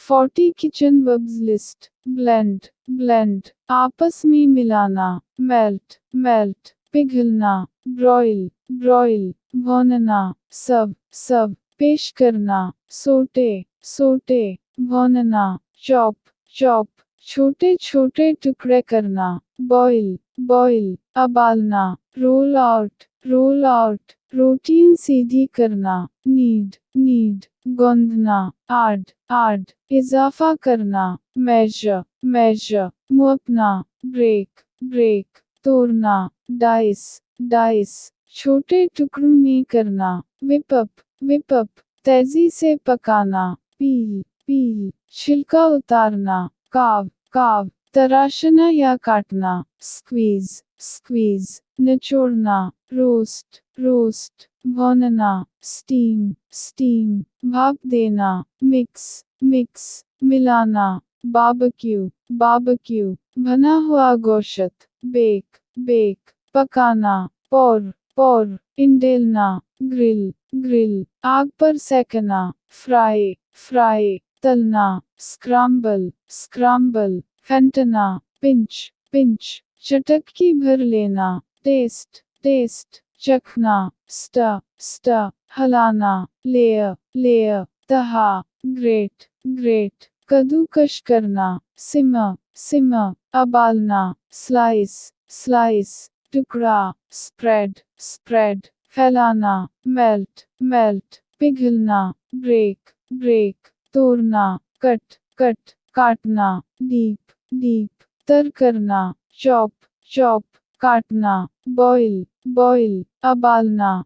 40 kitchen verbs list. Blend, blend, आपस में मिलाना। मेल्ट, मेल्ट, पिघलना। ब्रॉइल, ब्रॉइल, भूनना। सर्व, सर्व, पेश करना। सोटे, सोटे, भूनना। चॉप, चॉप, छोटे छोटे टुकड़े करना। बॉइल, बॉइल, उबालना। रोल आउट, रोल आउट, रोटियां सीधी करना। Need, need, गूंदना। आड, आड, इजाफा करना। मेजर, मेजर, मुपना। ब्रेक, ब्रेक, तोड़ना। डाइस, डाइस, छोटे टुकड़ों में करना। whip up, whip up, तेजी से पकाना। पील, पील, छिलका उतारना। काव, काव, तराशना या काटना। स्क्वीज, स्क्वीज, निचोड़ना। रोस्ट, रोस्ट, भूनना। स्टीम, स्टीम, भाप देना। मिक्स, मिक्स, मिलाना। बारबेक्यू, बारबेक्यू, भना हुआ गोश्त। बेक, बेक, पकाना। पोर, पोर, इंडेलना। ग्रिल, ग्रिल, आग पर सेकना। फ्राई, फ्राई, तलना। स्क्रैम्बल, स्क्रैम्बल, फेंटना। पिंच, पिंच, चटकी भर लेना। टेस्ट, टेस्ट, चखना। स्टर, स्टर, हलाना। लेयर, लेयर, तहा। ग्रेट, ग्रेट, कद्दूकश करना। सिमर, सिमर, उबालना। स्लाइस, स्लाइस, टुकड़ा। स्प्रेड, स्प्रेड, फैलाना। मेल्ट, मेल्ट, पिघलना। ब्रेक, ब्रेक, तोड़ना। कट, कट, काटना। डीप, डीप, तर करना। चॉप, चॉप, काटना। बॉइल, बॉइल, उबालना।